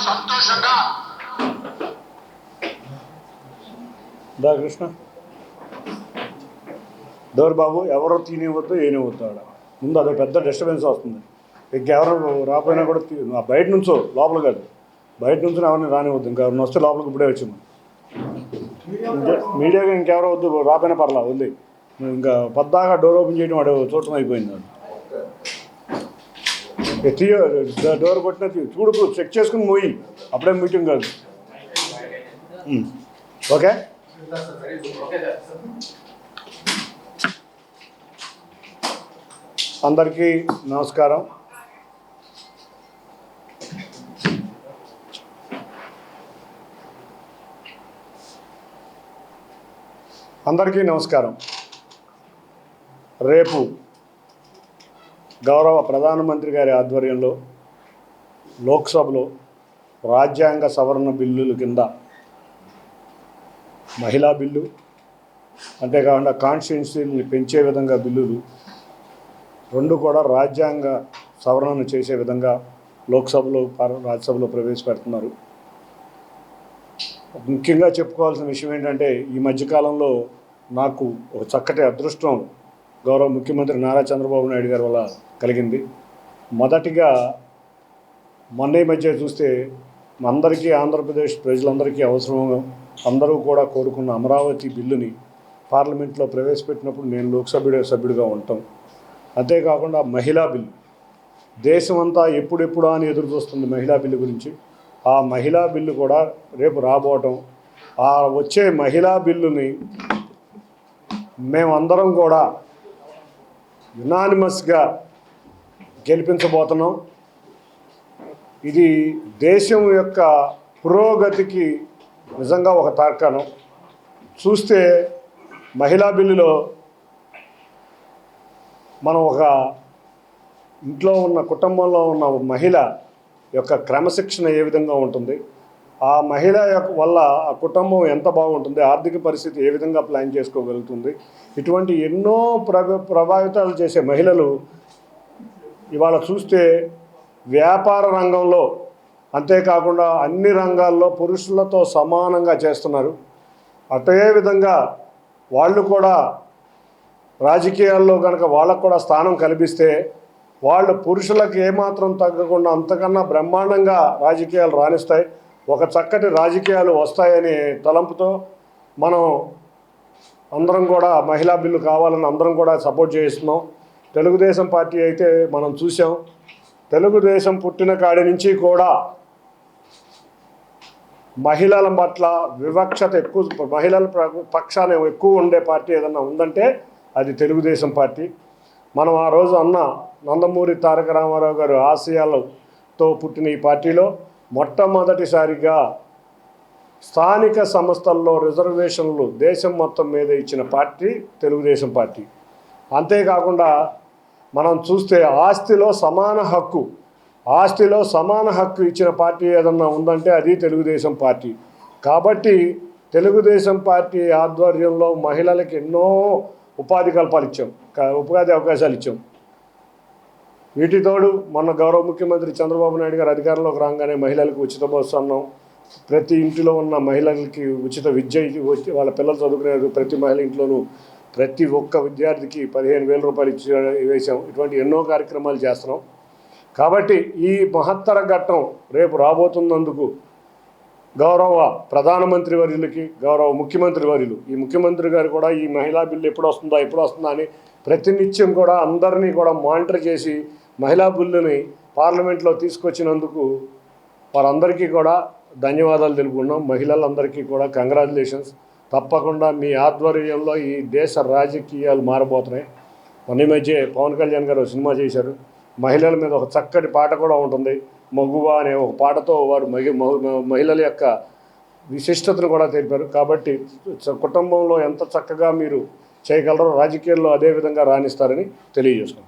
సంతోషంగా కృష్ణ డోర్ బాబు ఎవరో తినేవద్దు ఏనివద్దు ఆడ ముందు అదే పెద్ద డిస్టర్బెన్స్ వస్తుంది. ఇంకెవరు రాపోయినా కూడా బయట నుంచో లోపల కాదు, బయట నుంచి ఎవరిని రానివద్దు. ఇంకెవరిని వస్తే లోపలికి ఇప్పుడే వచ్చింది. మీడియాగా ఇంకెవరో వద్దు, రాపోయినా పర్లా వద్దు. ఇంకా పద్దాగా డోర్ ఓపెన్ చేయడం వాడు చూడటం అయిపోయింది. తీయ డోర్ కొట్టినా చూడు, చెక్ చేసుకుని మోయి, అప్పుడే మీటింగ్ కాదు. ఓకే, అందరికీ నమస్కారం. రేపు గౌరవ ప్రధానమంత్రి గారి ఆధ్వర్యంలో లోక్సభలో రాజ్యాంగ సవరణ బిల్లుల కింద మహిళా బిల్లు, అంతేకాకుండా కాన్స్టిట్యున్సీని పెంచే విధంగా బిల్లులు రెండు కూడా రాజ్యాంగ సవరణను చేసే విధంగా లోక్సభలో రాజ్యసభలో ప్రవేశపెడుతున్నారు. ముఖ్యంగా చెప్పుకోవాల్సిన విషయం ఏంటంటే, ఈ మధ్యకాలంలో నాకు ఒక చక్కటి అదృష్టం గౌరవ ముఖ్యమంత్రి నారా చంద్రబాబు నాయుడు గారి వల్ల కలిగింది. మొదటిగా మొన్న మధ్య చూస్తే అందరికీ, ఆంధ్రప్రదేశ్ ప్రజలందరికీ అవసరం, అందరూ కూడా కోరుకున్న అమరావతి బిల్లుని పార్లమెంట్లో ప్రవేశపెట్టినప్పుడు నేను లోక్సభ సభ్యుడిగా ఉంటాం. అంతేకాకుండా మహిళా బిల్లు, దేశమంతా ఎప్పుడెప్పుడా అని ఎదురు చూస్తుంది మహిళా బిల్లు గురించి. ఆ మహిళా బిల్లు కూడా రేపు రాబోవటం, ఆ వచ్చే మహిళా బిల్లుని మేమందరం కూడా యునానిమస్గా గెలిపించబోతున్నాం. ఇది దేశం యొక్క పురోగతికి నిజంగా ఒక తార్కాణం. చూస్తే మహిళా బిల్లులో మనం ఒక ఇంట్లో ఉన్న కుటుంబంలో ఉన్న మహిళ యొక్క క్రమశిక్షణ ఏ విధంగా ఉంటుంది, ఆ మహిళ యొక్క వల్ల ఆ కుటుంబం ఎంత బాగుంటుంది, ఆర్థిక పరిస్థితి ఏ విధంగా ప్లాన్ చేసుకోగలుగుతుంది, ఇటువంటి ఎన్నో ప్రభావితాలు చేసే మహిళలు ఇవాళ చూస్తే వ్యాపార రంగంలో, అంతేకాకుండా అన్ని రంగాల్లో పురుషులతో సమానంగా చేస్తున్నారు. అదే విధంగా వాళ్ళు కూడా రాజకీయాల్లో కనుక వాళ్ళకు కూడా స్థానం కల్పిస్తే వాళ్ళు పురుషులకు ఏమాత్రం తగ్గకుండా అంతకన్నా బ్రహ్మాండంగా రాజకీయాలు రాణిస్తాయి, ఒక చక్కటి రాజకీయాలు వస్తాయనే తలంపుతో మనం అందరం కూడా మహిళా బిల్లు కావాలని అందరం కూడా సపోర్ట్ చేస్తున్నాం. తెలుగుదేశం పార్టీ అయితే మనం చూసాం, తెలుగుదేశం పుట్టిన కాడి నుంచి కూడా మహిళల పట్ల వివక్షత ఎక్కువ, మహిళల పక్షాన ఎక్కువ ఉండే పార్టీ ఏదన్నా ఉందంటే అది తెలుగుదేశం పార్టీ. మనం ఆ రోజు అన్న నందమూరి తారక రామారావు గారు ఆశయాలతో పుట్టిన ఈ పార్టీలో మొట్టమొదటిసారిగా స్థానిక సంస్థల్లో రిజర్వేషన్లు దేశం మొత్తం మీద ఇచ్చిన పార్టీ తెలుగుదేశం పార్టీ. అంతేకాకుండా మనం చూస్తే ఆస్తిలో సమాన హక్కు ఇచ్చిన పార్టీ ఏదన్నా ఉందంటే అది తెలుగుదేశం పార్టీ. కాబట్టి తెలుగుదేశం పార్టీ ఆధ్వర్యంలో మహిళలకు ఎన్నో ఉపాధి అవకాశాలు ఇచ్చాం. వీటితోడు మొన్న గౌరవ ముఖ్యమంత్రి చంద్రబాబు నాయుడు గారు అధికారంలోకి రాగానే మహిళలకు ఉచిత బస్సు అన్నాం, ప్రతి ఇంటిలో ఉన్న మహిళలకి ఉచిత విద్య, వాళ్ళ పిల్లలు చదువుకునే ప్రతి మహిళ ఇంట్లోనూ ప్రతి ఒక్క విద్యార్థికి 15,000 రూపాయలు వేసాం. ఇటువంటి ఎన్నో కార్యక్రమాలు చేస్తున్నాం. కాబట్టి ఈ మహత్తర ఘట్టం రేపు రాబోతున్నందుకు గౌరవ ప్రధానమంత్రి వర్యులకి, గౌరవ ముఖ్యమంత్రి వర్యులు, ఈ ముఖ్యమంత్రి గారు కూడా ఈ మహిళా బిల్లు ఎప్పుడు వస్తుందా అని ప్రతినిత్యం కూడా అందరినీ కూడా మానిటర్ చేసి మహిళా బిల్లుని పార్లమెంట్లో తీసుకొచ్చినందుకు వారందరికీ కూడా ధన్యవాదాలు తెలుపుకున్నాం. మహిళలందరికీ కూడా కంగ్రాచులేషన్స్. తప్పకుండా మీ ఆధ్వర్యంలో ఈ దేశ రాజకీయాలు మారబోతున్నాయి. మొన్న మధ్య పవన్ కళ్యాణ్ గారు సినిమా చేశారు, మహిళల మీద ఒక చక్కటి పాట కూడా ఉంటుంది, మగువ అనే ఒక పాటతో వారు మహిళల యొక్క విశిష్టతను కూడా తెలిపారు. కాబట్టి కుటుంబంలో ఎంత చక్కగా మీరు చేయగలరో రాజకీయాల్లో అదే విధంగా రాణిస్తారని తెలియజేస్తున్నాను.